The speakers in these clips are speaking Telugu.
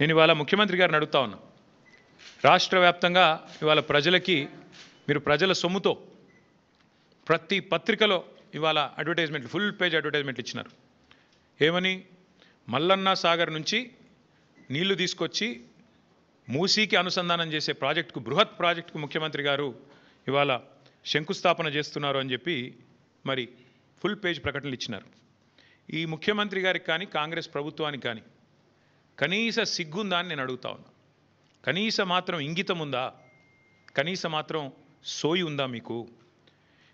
నేను ఇవాళ ముఖ్యమంత్రి గారిని అడుగుతా ఉన్నా, రాష్ట్ర వ్యాప్తంగా ఇవాళ ప్రజలకి మీరు ప్రజల సొమ్ముతో ప్రతి పత్రికలో ఇవాళ అడ్వర్టైజ్మెంట్లు, ఫుల్ పేజ్ అడ్వర్టైజ్మెంట్లు ఇచ్చినారు. ఏమని? మల్లన్న సాగర్ నుంచి నీళ్లు తీసుకొచ్చి మూసీకి అనుసంధానం చేసే ప్రాజెక్టుకు, బృహత్ ప్రాజెక్టుకు ముఖ్యమంత్రి గారు ఇవాళ శంకుస్థాపన చేస్తున్నారు అని చెప్పి మరి ఫుల్ పేజ్ ప్రకటనలు ఇచ్చినారు. ఈ ముఖ్యమంత్రి గారికి కానీ కాంగ్రెస్ ప్రభుత్వానికి కానీ కనీస సిగ్గుందా అని నేను అడుగుతా ఉన్నా. కనీస మాత్రం ఇంగితం ఉందా? కనీస మాత్రం సోయి ఉందా మీకు?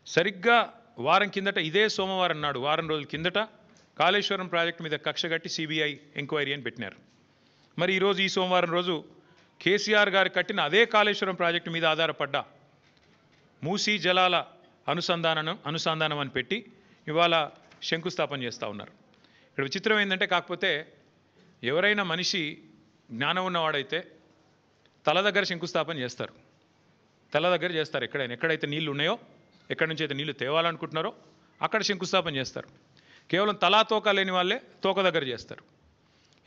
సరిగ్గా వారం కిందట, ఇదే సోమవారం నాడు, వారం రోజుల కిందట కాళేశ్వరం ప్రాజెక్టు మీద కక్ష కట్టి సిబిఐ ఎంక్వైరీ అని పెట్టినారు. మరి ఈరోజు ఈ సోమవారం రోజు కేసీఆర్ గారు కట్టిన అదే కాళేశ్వరం ప్రాజెక్టు మీద ఆధారపడ్డ మూసీ జలాల అనుసంధానం అని పెట్టి ఇవాళ శంకుస్థాపన చేస్తూ ఉన్నారు. ఇక్కడ విచిత్రం ఏంటంటే, కాకపోతే ఎవరైనా మనిషి జ్ఞానం ఉన్నవాడైతే తల దగ్గర శంకుస్థాపన చేస్తారు, తల దగ్గర చేస్తారు. ఎక్కడైతే నీళ్లు ఉన్నాయో, ఎక్కడి నుంచి అయితే నీళ్లు తేవాలనుకుంటున్నారో అక్కడ శంకుస్థాపన చేస్తారు. కేవలం తలా తోక లేని వాళ్ళే తోక దగ్గర చేస్తారు.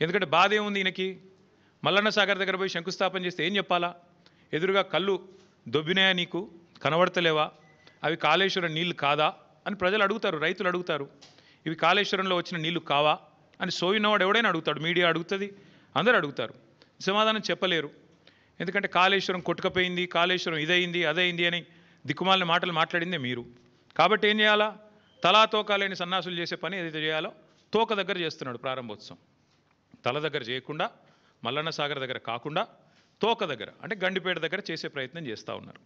ఎందుకంటే బాధ ఏముంది ఈయనకి? మల్లన్న సాగర్ దగ్గర పోయి శంకుస్థాపన చేస్తే ఏం చెప్పాలా? ఎదురుగా కళ్ళు దొబ్బినాయా, నీకు కనబడతలేవా, అవి కాళేశ్వరం నీళ్లు కాదా అని ప్రజలు అడుగుతారు, రైతులు అడుగుతారు. ఇవి కాళేశ్వరంలో వచ్చిన నీళ్లు కావా అని సోయినవాడు ఎవడైనా అడుగుతాడు, మీడియా అడుగుతుంది, అందరూ అడుగుతారు. సమాధానం చెప్పలేరు. ఎందుకంటే కాళేశ్వరం కొట్టుకపోయింది, కాళేశ్వరం ఇదయింది అదైంది అని దిక్కుమాలిన మాటలు మాట్లాడిందే మీరు. కాబట్టి ఏం చేయాలా? తలా తోక లేని సన్నాసులు చేసే పని ఏదైతే చేయాలో తోక దగ్గర చేస్తున్నాడు ప్రారంభోత్సవం. తల దగ్గర చేయకుండా, మల్లన్న సాగర్ దగ్గర కాకుండా తోక దగ్గర అంటే గండిపేట దగ్గర చేసే ప్రయత్నం చేస్తూ ఉన్నారు.